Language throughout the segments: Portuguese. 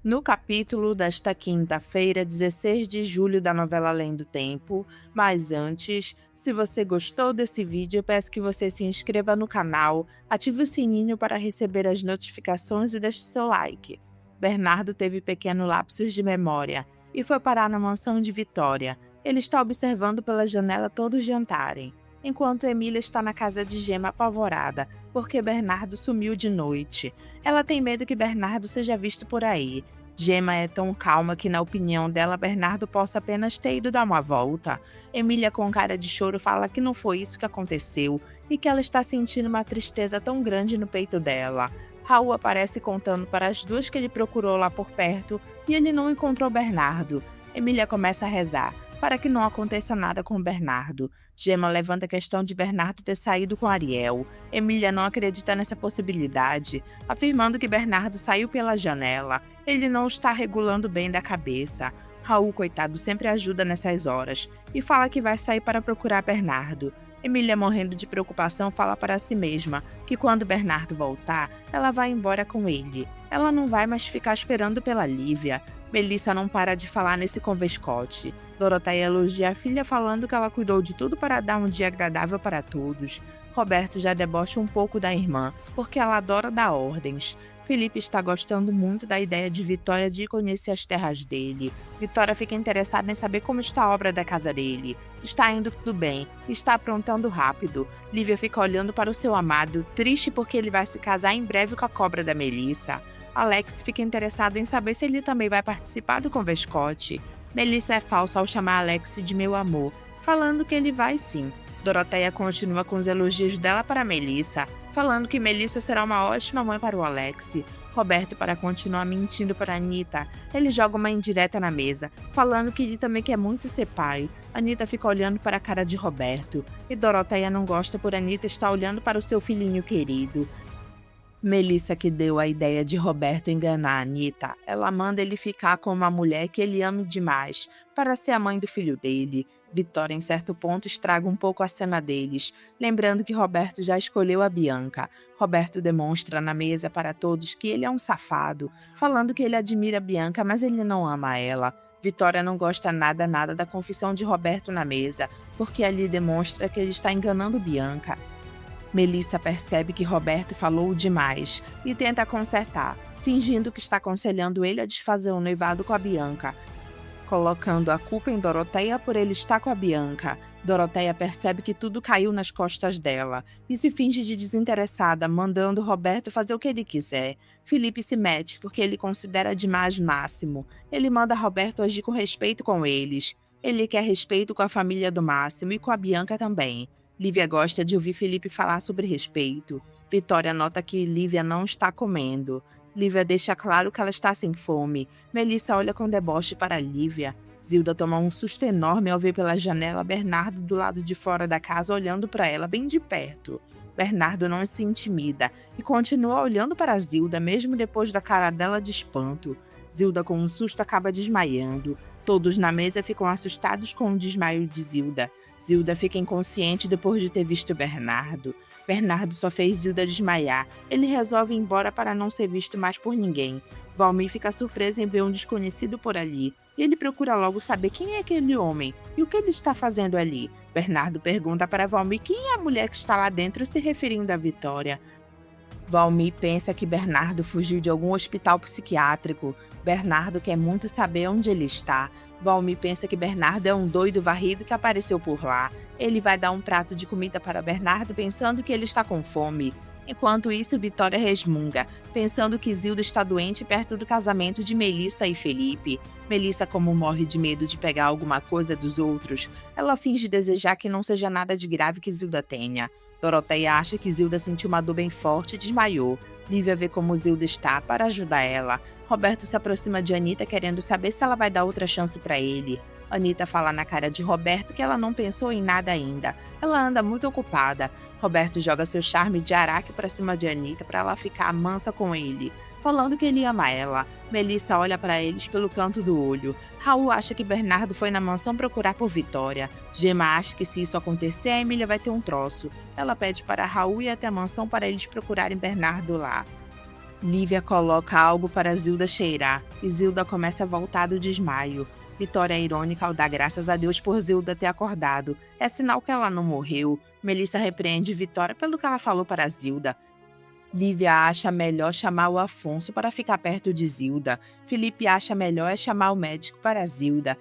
No capítulo desta quinta-feira, 16 de julho da novela Além do Tempo. Mas antes, se você gostou desse vídeo, eu peço que você se inscreva no canal, ative o sininho para receber as notificações e deixe seu like. Bernardo teve pequeno lapsus de memória e foi parar na mansão de Vitória. Ele está observando pela janela todos jantarem, enquanto Emília está na casa de Gema apavorada, porque Bernardo sumiu de noite. Ela tem medo que Bernardo seja visto por aí. Gema é tão calma que, na opinião dela, Bernardo possa apenas ter ido dar uma volta. Emília, com cara de choro, fala que não foi isso que aconteceu e que ela está sentindo uma tristeza tão grande no peito dela. Raul aparece contando para as duas que ele procurou lá por perto e ele não encontrou Bernardo. Emília começa a rezar para que não aconteça nada com Bernardo. Gema levanta a questão de Bernardo ter saído com Ariel. Emília não acredita nessa possibilidade, afirmando que Bernardo saiu pela janela. Ele não está regulando bem da cabeça. Raul, coitado, sempre ajuda nessas horas e fala que vai sair para procurar Bernardo. Emília, morrendo de preocupação, fala para si mesma que quando Bernardo voltar, ela vai embora com ele. Ela não vai mais ficar esperando pela Lívia. Melissa não para de falar nesse convescote. Doroteia elogia a filha falando que ela cuidou de tudo para dar um dia agradável para todos. Roberto já debocha um pouco da irmã, porque ela adora dar ordens. Felipe está gostando muito da ideia de Vitória de conhecer as terras dele. Vitória fica interessada em saber como está a obra da casa dele. Está indo tudo bem, está aprontando rápido. Lívia fica olhando para o seu amado, triste porque ele vai se casar em breve com a cobra da Melissa. Alex fica interessado em saber se ele também vai participar do convescote. Melissa é falsa ao chamar Alex de meu amor, falando que ele vai sim. Doroteia continua com os elogios dela para Melissa, falando que Melissa será uma ótima mãe para o Alex. Roberto, para continuar mentindo para Anita, ele joga uma indireta na mesa, falando que ele também quer muito ser pai. Anita fica olhando para a cara de Roberto, e Doroteia não gosta por Anita estar olhando para o seu filhinho querido. Melissa, que deu a ideia de Roberto enganar Anita, ela manda ele ficar com uma mulher que ele ame demais, para ser a mãe do filho dele. Vitória, em certo ponto, estraga um pouco a cena deles, lembrando que Roberto já escolheu a Bianca. Roberto demonstra na mesa para todos que ele é um safado, falando que ele admira Bianca, mas ele não ama ela. Vitória não gosta nada da confissão de Roberto na mesa, porque ali demonstra que ele está enganando Bianca. Melissa percebe que Roberto falou demais e tenta consertar, fingindo que está aconselhando ele a desfazer o noivado com a Bianca, colocando a culpa em Doroteia por ele estar com a Bianca. Doroteia percebe que tudo caiu nas costas dela e se finge de desinteressada, mandando Roberto fazer o que ele quiser. Felipe se mete porque ele considera demais Máximo. Ele manda Roberto agir com respeito com eles. Ele quer respeito com a família do Máximo e com a Bianca também. Lívia gosta de ouvir Felipe falar sobre respeito. Vitória nota que Lívia não está comendo. Lívia deixa claro que ela está sem fome. Melissa olha com deboche para Lívia. Zilda toma um susto enorme ao ver pela janela Bernardo do lado de fora da casa olhando para ela bem de perto. Bernardo não se intimida e continua olhando para Zilda mesmo depois da cara dela de espanto. Zilda, com um susto, acaba desmaiando. Todos na mesa ficam assustados com o desmaio de Zilda. Zilda fica inconsciente depois de ter visto Bernardo. Bernardo só fez Zilda desmaiar. Ele resolve ir embora para não ser visto mais por ninguém. Valmir fica surpresa em ver um desconhecido por ali. E ele procura logo saber quem é aquele homem e o que ele está fazendo ali. Bernardo pergunta para Valmir quem é a mulher que está lá dentro, se referindo à Vitória. Valmir pensa que Bernardo fugiu de algum hospital psiquiátrico. Bernardo quer muito saber onde ele está. Valmir pensa que Bernardo é um doido varrido que apareceu por lá. Ele vai dar um prato de comida para Bernardo pensando que ele está com fome. Enquanto isso, Vitória resmunga, pensando que Zilda está doente perto do casamento de Melissa e Felipe. Melissa, como morre de medo de pegar alguma coisa dos outros, ela finge desejar que não seja nada de grave que Zilda tenha. Doroteia acha que Zilda sentiu uma dor bem forte e desmaiou. Lívia vê como Zilda está para ajudar ela. Roberto se aproxima de Anita querendo saber se ela vai dar outra chance para ele. Anita fala na cara de Roberto que ela não pensou em nada ainda. Ela anda muito ocupada. Roberto joga seu charme de Araque para cima de Anita para ela ficar mansa com ele, falando que ele ama ela. Melissa olha para eles pelo canto do olho. Raul acha que Bernardo foi na mansão procurar por Vitória. Gema acha que se isso acontecer, a Emília vai ter um troço. Ela pede para Raul ir até a mansão para eles procurarem Bernardo lá. Lívia coloca algo para Zilda cheirar e Zilda começa a voltar do desmaio. Vitória é irônica ao dar graças a Deus por Zilda ter acordado. É sinal que ela não morreu. Melissa repreende Vitória pelo que ela falou para Zilda. Lívia acha melhor chamar o Afonso para ficar perto de Zilda. Felipe acha melhor chamar o médico para Zilda.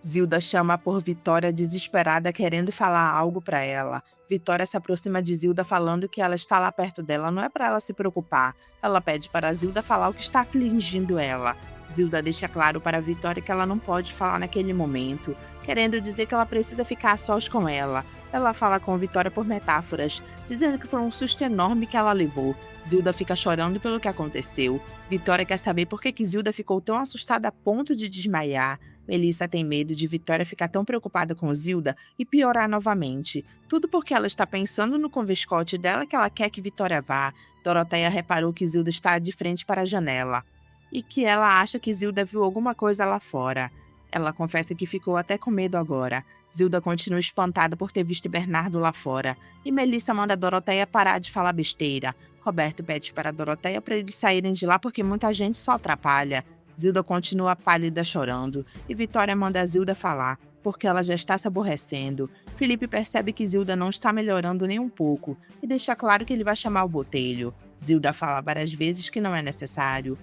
Zilda chama por Vitória desesperada querendo falar algo para ela. Vitória se aproxima de Zilda falando que ela está lá perto dela, não é para ela se preocupar. Ela pede para Zilda falar o que está afligindo ela. Zilda deixa claro para Vitória que ela não pode falar naquele momento, querendo dizer que ela precisa ficar a sós com ela. Ela fala com Vitória por metáforas, dizendo que foi um susto enorme que ela levou. Zilda fica chorando pelo que aconteceu. Vitória quer saber por que Zilda ficou tão assustada a ponto de desmaiar. Melissa tem medo de Vitória ficar tão preocupada com Zilda e piorar novamente. Tudo porque ela está pensando no conviscote dela que ela quer que Vitória vá. Doroteia reparou que Zilda está de frente para a janela e que ela acha que Zilda viu alguma coisa lá fora. Ela confessa que ficou até com medo agora. Zilda continua espantada por ter visto Bernardo lá fora. E Melissa manda Doroteia parar de falar besteira. Roberto pede para Doroteia para eles saírem de lá porque muita gente só atrapalha. Zilda continua pálida chorando. E Vitória manda Zilda falar, porque ela já está se aborrecendo. Felipe percebe que Zilda não está melhorando nem um pouco e deixa claro que ele vai chamar o Botelho. Zilda fala várias vezes que não é necessário.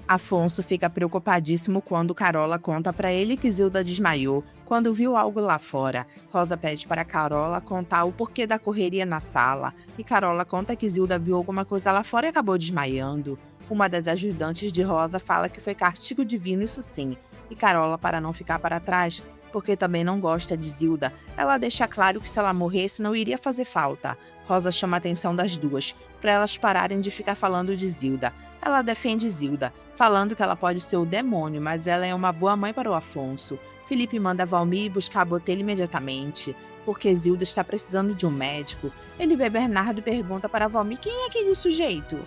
Afonso fica preocupadíssimo quando Carola conta para ele que Zilda desmaiou quando viu algo lá fora. Rosa pede para Carola contar o porquê da correria na sala, e Carola conta que Zilda viu alguma coisa lá fora e acabou desmaiando. Uma das ajudantes de Rosa fala que foi castigo divino, isso sim, e Carola, para não ficar para trás, porque também não gosta de Zilda, ela deixa claro que se ela morresse não iria fazer falta. Rosa chama a atenção das duas, para elas pararem de ficar falando de Zilda. Ela defende Zilda, falando que ela pode ser o demônio, mas ela é uma boa mãe para o Afonso. Felipe manda Valmir buscar a Botelho imediatamente, porque Zilda está precisando de um médico. Ele vê Bernardo e pergunta para Valmir quem é aquele sujeito.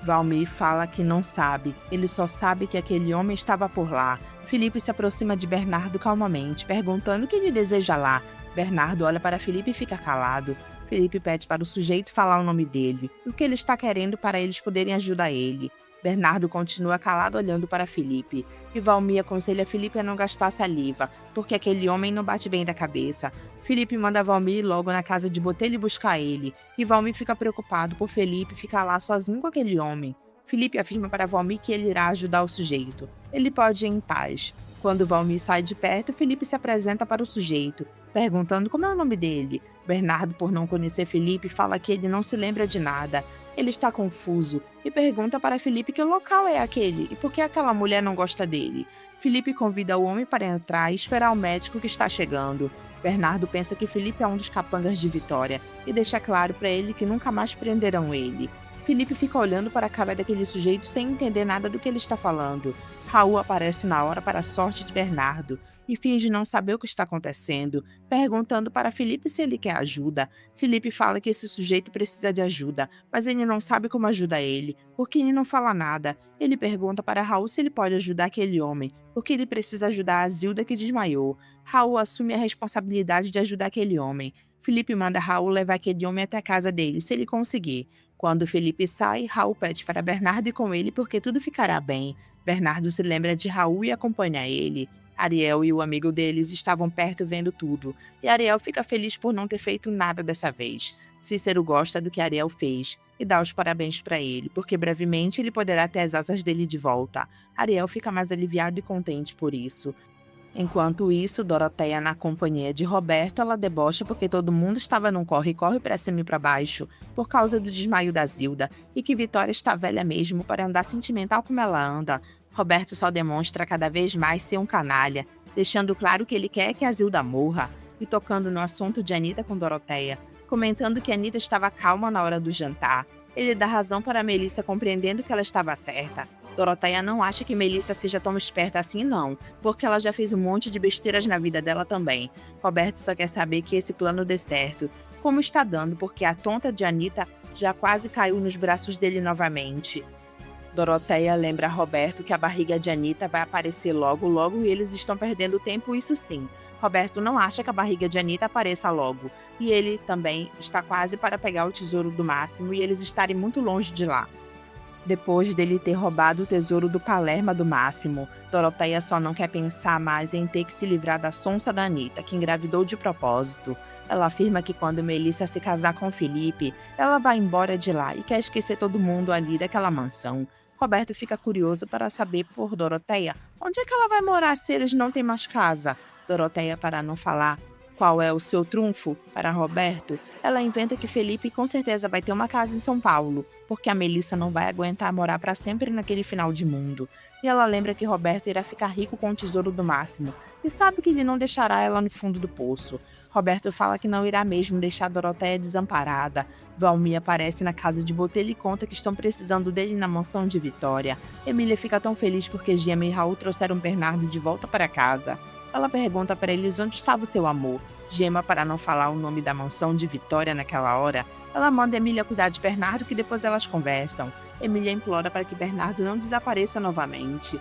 Valmir fala que não sabe, ele só sabe que aquele homem estava por lá. Felipe se aproxima de Bernardo calmamente, perguntando o que ele deseja lá. Bernardo olha para Felipe e fica calado. Felipe pede para o sujeito falar o nome dele, e o que ele está querendo para eles poderem ajudar ele. Bernardo continua calado olhando para Felipe, e Valmir aconselha Felipe a não gastar saliva, porque aquele homem não bate bem da cabeça. Felipe manda Valmir ir logo na casa de Botelho buscar ele, e Valmir fica preocupado por Felipe ficar lá sozinho com aquele homem. Felipe afirma para Valmir que ele irá ajudar o sujeito. Ele pode ir em paz. Quando Valmir sai de perto, Felipe se apresenta para o sujeito, perguntando como é o nome dele. Bernardo, por não conhecer Felipe, fala que ele não se lembra de nada. Ele está confuso e pergunta para Felipe que local é aquele e por que aquela mulher não gosta dele. Felipe convida o homem para entrar e esperar o médico que está chegando. Bernardo pensa que Felipe é um dos capangas de Vitória e deixa claro para ele que nunca mais prenderão ele. Felipe fica olhando para a cara daquele sujeito sem entender nada do que ele está falando. Raul aparece na hora para a sorte de Bernardo e finge não saber o que está acontecendo, perguntando para Felipe se ele quer ajuda. Felipe fala que esse sujeito precisa de ajuda, mas ele não sabe como ajudar ele, porque ele não fala nada. Ele pergunta para Raul se ele pode ajudar aquele homem, porque ele precisa ajudar a Zilda que desmaiou. Raul assume a responsabilidade de ajudar aquele homem. Felipe manda Raul levar aquele homem até a casa dele, se ele conseguir. Quando Felipe sai, Raul pede para Bernardo ir com ele porque tudo ficará bem. Bernardo se lembra de Raul e acompanha ele. Ariel e o amigo deles estavam perto vendo tudo, e Ariel fica feliz por não ter feito nada dessa vez. Cícero gosta do que Ariel fez e dá os parabéns para ele, porque brevemente ele poderá ter as asas dele de volta. Ariel fica mais aliviado e contente por isso. Enquanto isso, Doroteia, na companhia de Roberto, ela debocha porque todo mundo estava num corre-corre para cima e para baixo, por causa do desmaio da Zilda, e que Vitória está velha mesmo para andar sentimental como ela anda. Roberto só demonstra cada vez mais ser um canalha, deixando claro que ele quer que a Zilda morra, e tocando no assunto de Anita com Doroteia, comentando que Anita estava calma na hora do jantar. Ele dá razão para Melissa, compreendendo que ela estava certa. Doroteia não acha que Melissa seja tão esperta assim não, porque ela já fez um monte de besteiras na vida dela também. Roberto só quer saber que esse plano dê certo, como está dando, porque a tonta de Anita já quase caiu nos braços dele novamente. Doroteia lembra a Roberto que a barriga de Anita vai aparecer logo e eles estão perdendo tempo, isso sim. Roberto não acha que a barriga de Anita apareça logo, e ele também está quase para pegar o tesouro do Máximo e eles estarem muito longe de lá. Depois dele ter roubado o tesouro do Palerma do Máximo, Doroteia só não quer pensar mais em ter que se livrar da sonsa da Anitta, que engravidou de propósito. Ela afirma que quando Melissa se casar com Felipe, ela vai embora de lá e quer esquecer todo mundo ali daquela mansão. Roberto fica curioso para saber por Doroteia onde é que ela vai morar se eles não têm mais casa. Doroteia, para não falar qual é o seu trunfo para Roberto, ela inventa que Felipe com certeza vai ter uma casa em São Paulo, porque a Melissa não vai aguentar morar para sempre naquele final de mundo. E ela lembra que Roberto irá ficar rico com o tesouro do Máximo, e sabe que ele não deixará ela no fundo do poço. Roberto fala que não irá mesmo deixar Doroteia desamparada. Valmir aparece na casa de Botelho e conta que estão precisando dele na mansão de Vitória. Emília fica tão feliz porque Gema e Raul trouxeram Bernardo de volta para casa. Ela pergunta para eles onde estava o seu amor. Gema, para não falar o nome da mansão de Vitória naquela hora, ela manda Emília cuidar de Bernardo, que depois elas conversam. Emília implora para que Bernardo não desapareça novamente.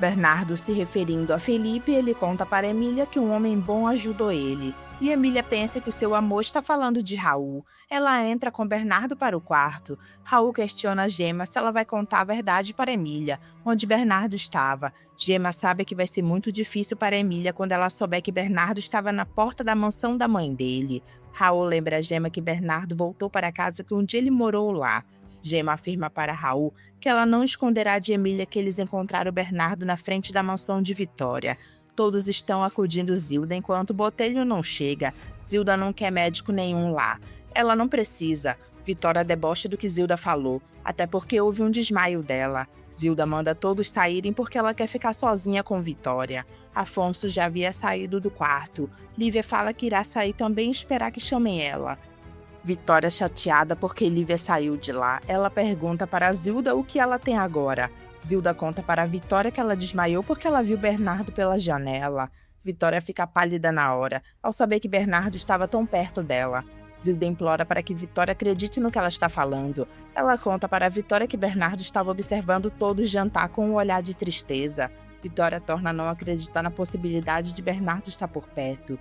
Bernardo, se referindo a Felipe, ele conta para Emília que um homem bom ajudou ele. E Emília pensa que o seu amor está falando de Raul. Ela entra com Bernardo para o quarto. Raul questiona Gema se ela vai contar a verdade para Emília, onde Bernardo estava. Gema sabe que vai ser muito difícil para Emília quando ela souber que Bernardo estava na porta da mansão da mãe dele. Raul lembra a Gema que Bernardo voltou para a casa que um dia ele morou lá. Gema afirma para Raul que ela não esconderá de Emília que eles encontraram Bernardo na frente da mansão de Vitória. Todos estão acudindo Zilda enquanto Botelho não chega. Zilda não quer médico nenhum lá. Ela não precisa. Vitória debocha do que Zilda falou, até porque houve um desmaio dela. Zilda manda todos saírem porque ela quer ficar sozinha com Vitória. Afonso já havia saído do quarto. Lívia fala que irá sair também e esperar que chamem ela. Vitória, chateada porque Lívia saiu de lá, ela pergunta para Zilda o que ela tem agora. Zilda conta para Vitória que ela desmaiou porque ela viu Bernardo pela janela. Vitória fica pálida na hora, ao saber que Bernardo estava tão perto dela. Zilda implora para que Vitória acredite no que ela está falando. Ela conta para Vitória que Bernardo estava observando todos jantar com um olhar de tristeza. Vitória torna não acreditar na possibilidade de Bernardo estar por perto.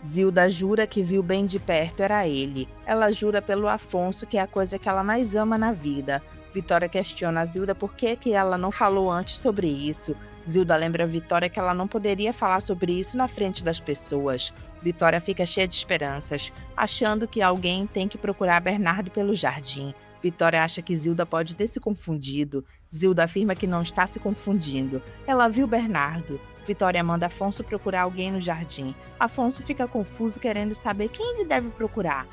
Zilda jura que viu bem de perto era ele. Ela jura pelo Afonso que é a coisa que ela mais ama na vida. Vitória questiona a Zilda por que ela não falou antes sobre isso. Zilda lembra a Vitória que ela não poderia falar sobre isso na frente das pessoas. Vitória fica cheia de esperanças, achando que alguém tem que procurar Bernardo pelo jardim. Vitória acha que Zilda pode ter se confundido. Zilda afirma que não está se confundindo. Ela viu Bernardo. Vitória manda Afonso procurar alguém no jardim. Afonso fica confuso querendo saber quem ele deve procurar.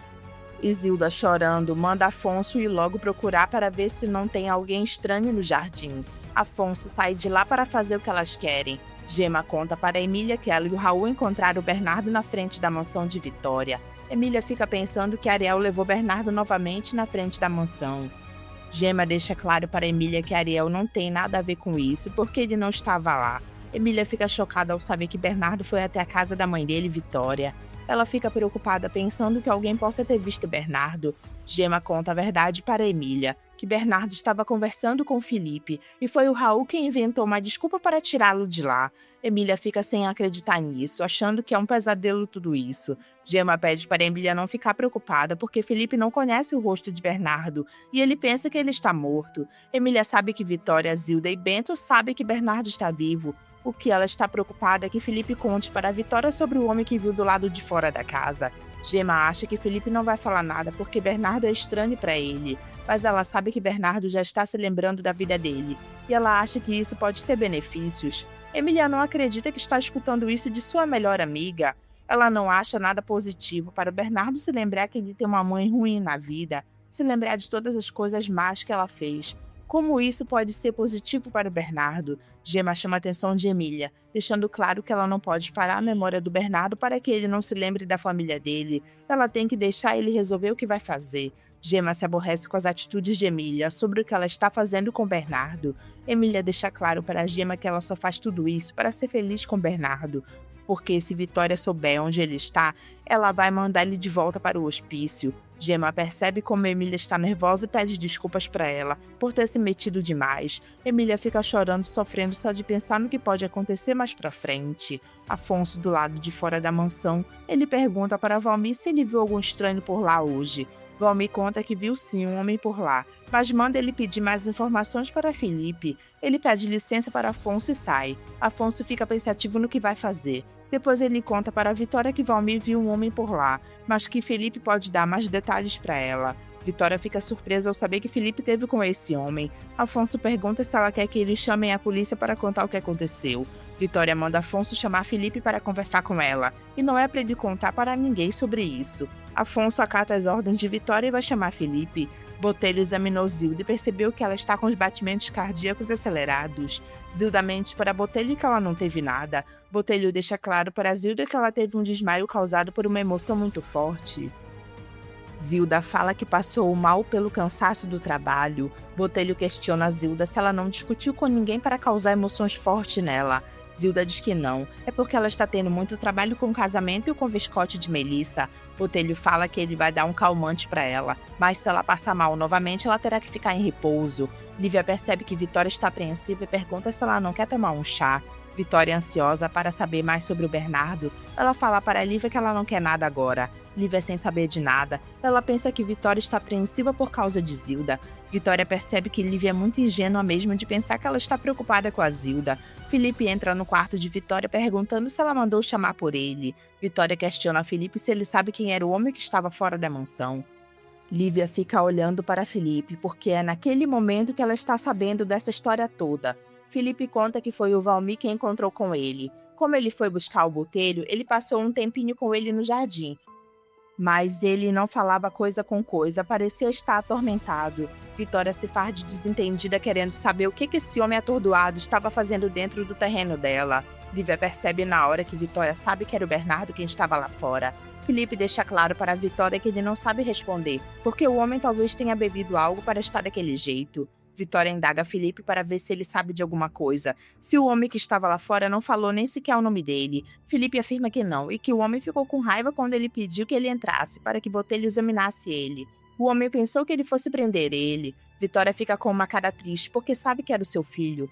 Zilda, chorando, manda Afonso ir logo procurar para ver se não tem alguém estranho no jardim. Afonso sai de lá para fazer o que elas querem. Gema conta para Emília que ela e o Raul encontraram o Bernardo na frente da mansão de Vitória. Emília fica pensando que Ariel levou Bernardo novamente na frente da mansão. Gema deixa claro para Emília que Ariel não tem nada a ver com isso porque ele não estava lá. Emília fica chocada ao saber que Bernardo foi até a casa da mãe dele, Vitória. Ela fica preocupada pensando que alguém possa ter visto Bernardo. Gema conta a verdade para Emília, que Bernardo estava conversando com Felipe e foi o Raul quem inventou uma desculpa para tirá-lo de lá. Emília fica sem acreditar nisso, achando que é um pesadelo tudo isso. Gema pede para Emília não ficar preocupada porque Felipe não conhece o rosto de Bernardo e ele pensa que ele está morto. Emília sabe que Vitória, Zilda e Bento sabem que Bernardo está vivo. O que ela está preocupada é que Felipe conte para a Vitória sobre o homem que viu do lado de fora da casa. Gema acha que Felipe não vai falar nada porque Bernardo é estranho para ele, mas ela sabe que Bernardo já está se lembrando da vida dele, e ela acha que isso pode ter benefícios. Emília não acredita que está escutando isso de sua melhor amiga. Ela não acha nada positivo para o Bernardo se lembrar que ele tem uma mãe ruim na vida, se lembrar de todas as coisas más que ela fez. Como isso pode ser positivo para o Bernardo? Gema chama a atenção de Emília, deixando claro que ela não pode parar a memória do Bernardo para que ele não se lembre da família dele. Ela tem que deixar ele resolver o que vai fazer. Gema se aborrece com as atitudes de Emília sobre o que ela está fazendo com Bernardo. Emília deixa claro para Gema que ela só faz tudo isso para ser feliz com Bernardo, porque se Vitória souber onde ele está, ela vai mandar ele de volta para o hospício. Gema percebe como Emília está nervosa e pede desculpas para ela por ter se metido demais. Emília fica chorando e sofrendo só de pensar no que pode acontecer mais pra frente. Afonso, do lado de fora da mansão, ele pergunta para Valmir se ele viu algum estranho por lá hoje. Valmir conta que viu sim um homem por lá, mas manda ele pedir mais informações para Felipe. Ele pede licença para Afonso e sai. Afonso fica pensativo no que vai fazer. Depois ele conta para Vitória que Valmir viu um homem por lá, mas que Felipe pode dar mais detalhes para ela. Vitória fica surpresa ao saber que Felipe teve com esse homem. Afonso pergunta se ela quer que eles chamem a polícia para contar o que aconteceu. Vitória manda Afonso chamar Felipe para conversar com ela, e não é para ele contar para ninguém sobre isso. Afonso acata as ordens de Vitória e vai chamar Felipe. Botelho examinou Zilda e percebeu que ela está com os batimentos cardíacos acelerados. Zilda mente para Botelho que ela não teve nada. Botelho deixa claro para Zilda que ela teve um desmaio causado por uma emoção muito forte. Zilda fala que passou mal pelo cansaço do trabalho. Botelho questiona a Zilda se ela não discutiu com ninguém para causar emoções fortes nela. Zilda diz que não, é porque ela está tendo muito trabalho com o casamento e com o viscote de Melissa. Botelho fala que ele vai dar um calmante para ela, mas se ela passar mal novamente, ela terá que ficar em repouso. Lívia percebe que Vitória está apreensiva e pergunta se ela não quer tomar um chá. Vitória, ansiosa para saber mais sobre o Bernardo, ela fala para Lívia que ela não quer nada agora. Lívia, sem saber de nada, ela pensa que Vitória está apreensiva por causa de Zilda. Vitória percebe que Lívia é muito ingênua mesmo de pensar que ela está preocupada com a Zilda. Felipe entra no quarto de Vitória perguntando se ela mandou chamar por ele. Vitória questiona Felipe se ele sabe quem era o homem que estava fora da mansão. Lívia fica olhando para Felipe porque é naquele momento que ela está sabendo dessa história toda. Felipe conta que foi o Valmir quem encontrou com ele. Como ele foi buscar o Botelho, ele passou um tempinho com ele no jardim. Mas ele não falava coisa com coisa, parecia estar atormentado. Vitória se faz de desentendida querendo saber o que esse homem atordoado estava fazendo dentro do terreno dela. Lívia percebe na hora que Vitória sabe que era o Bernardo quem estava lá fora. Felipe deixa claro para Vitória que ele não sabe responder, porque o homem talvez tenha bebido algo para estar daquele jeito. Vitória indaga Felipe para ver se ele sabe de alguma coisa. Se o homem que estava lá fora não falou nem sequer o nome dele. Felipe afirma que não e que o homem ficou com raiva quando ele pediu que ele entrasse para que Botelho examinasse ele. O homem pensou que ele fosse prender ele. Vitória fica com uma cara triste porque sabe que era o seu filho.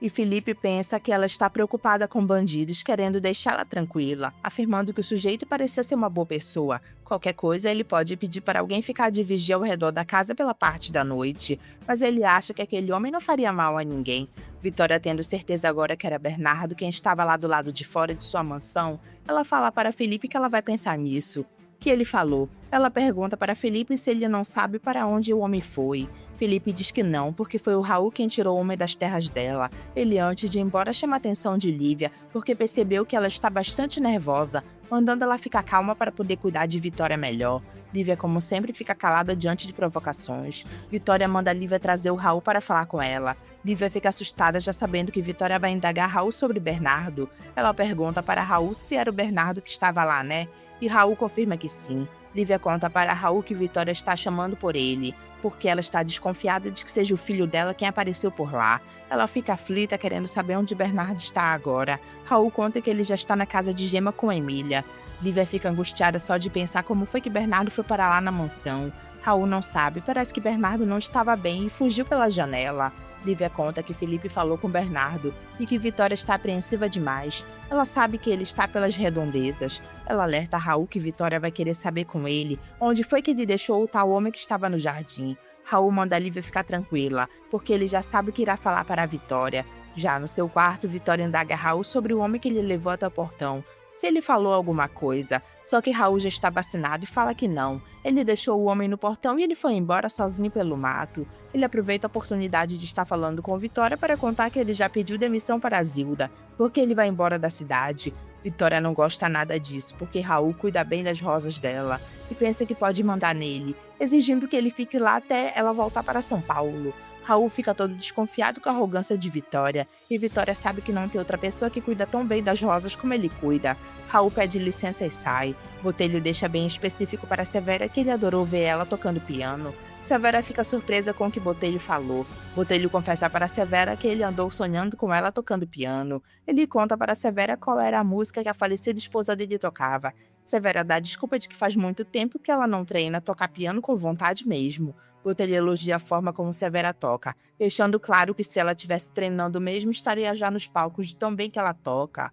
E Felipe pensa que ela está preocupada com bandidos, querendo deixá-la tranquila, afirmando que o sujeito parecia ser uma boa pessoa. Qualquer coisa, ele pode pedir para alguém ficar de vigia ao redor da casa pela parte da noite, mas ele acha que aquele homem não faria mal a ninguém. Vitória, tendo certeza agora que era Bernardo quem estava lá do lado de fora de sua mansão, ela fala para Felipe que ela vai pensar nisso. Que ele falou. Ela pergunta para Felipe se ele não sabe para onde o homem foi. Felipe diz que não, porque foi o Raul quem tirou o homem das terras dela. Ele, antes de ir embora, chama a atenção de Lívia, porque percebeu que ela está bastante nervosa, mandando ela ficar calma para poder cuidar de Vitória melhor. Lívia, como sempre, fica calada diante de provocações. Vitória manda Lívia trazer o Raul para falar com ela. Lívia fica assustada já sabendo que Vitória vai indagar Raul sobre Bernardo. Ela pergunta para Raul se era o Bernardo que estava lá, né? E Raul confirma que sim. Lívia conta para Raul que Vitória está chamando por ele, porque ela está desconfiada de que seja o filho dela quem apareceu por lá. Ela fica aflita querendo saber onde Bernardo está agora. Raul conta que ele já está na casa de Gema com Emília. Lívia fica angustiada só de pensar como foi que Bernardo foi para lá na mansão. Raul não sabe, parece que Bernardo não estava bem e fugiu pela janela. Lívia conta que Felipe falou com Bernardo e que Vitória está apreensiva demais. Ela sabe que ele está pelas redondezas. Ela alerta Raul que Vitória vai querer saber com ele onde foi que ele deixou o tal homem que estava no jardim. Raul manda Lívia ficar tranquila, porque ele já sabe o que irá falar para a Vitória. Já no seu quarto, Vitória indaga Raul sobre o homem que ele levou até o portão. Se ele falou alguma coisa, só que Raul já está vacinado e fala que não. Ele deixou o homem no portão e ele foi embora sozinho pelo mato. Ele aproveita a oportunidade de estar falando com Vitória para contar que ele já pediu demissão para Zilda, porque ele vai embora da cidade. Vitória não gosta nada disso, porque Raul cuida bem das rosas dela e pensa que pode mandar nele, exigindo que ele fique lá até ela voltar para São Paulo. Raul fica todo desconfiado com a arrogância de Vitória, e Vitória sabe que não tem outra pessoa que cuida tão bem das rosas como ele cuida. Raul pede licença e sai. Botelho deixa bem específico para Severa que ele adorou ver ela tocando piano. Severa fica surpresa com o que Botelho falou. Botelho confessa para Severa que ele andou sonhando com ela tocando piano. Ele conta para Severa qual era a música que a falecida esposa dele tocava. Severa dá desculpa de que faz muito tempo que ela não treina tocar piano com vontade mesmo. Botelho elogia a forma como Severa toca, deixando claro que se ela estivesse treinando mesmo, estaria já nos palcos de tão bem que ela toca.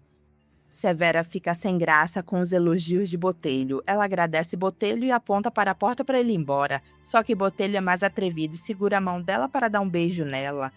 Severa fica sem graça com os elogios de Botelho. Ela agradece Botelho e aponta para a porta para ele ir embora. Só que Botelho é mais atrevido e segura a mão dela para dar um beijo nela.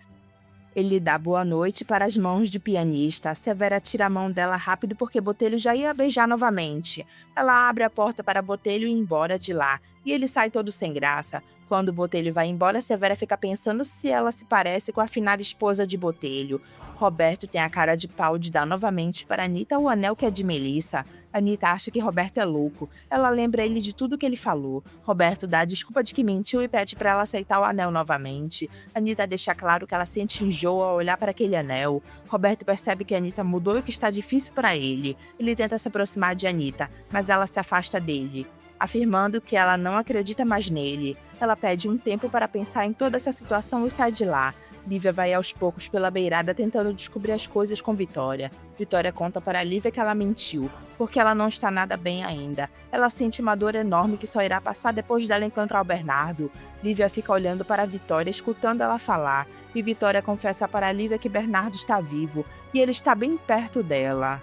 Ele dá boa noite para as mãos de pianista. Severa tira a mão dela rápido porque Botelho já ia beijar novamente. Ela abre a porta para Botelho ir embora de lá, e ele sai todo sem graça. Quando Botelho vai embora, Severa fica pensando se ela se parece com a afinada esposa de Botelho. Roberto tem a cara de pau de dar novamente para Anita o anel que é de Melissa. Anita acha que Roberto é louco. Ela lembra ele de tudo que ele falou. Roberto dá a desculpa de que mentiu e pede para ela aceitar o anel novamente. Anita deixa claro que ela sente enjoo ao olhar para aquele anel. Roberto percebe que Anita mudou e que está difícil para ele. Ele tenta se aproximar de Anita, mas ela se afasta dele, afirmando que ela não acredita mais nele. Ela pede um tempo para pensar em toda essa situação e sai de lá. Lívia vai aos poucos pela beirada tentando descobrir as coisas com Vitória. Vitória conta para Lívia que ela mentiu, porque ela não está nada bem ainda. Ela sente uma dor enorme que só irá passar depois dela encontrar o Bernardo. Lívia fica olhando para Vitória, escutando ela falar. E Vitória confessa para Lívia que Bernardo está vivo, e ele está bem perto dela.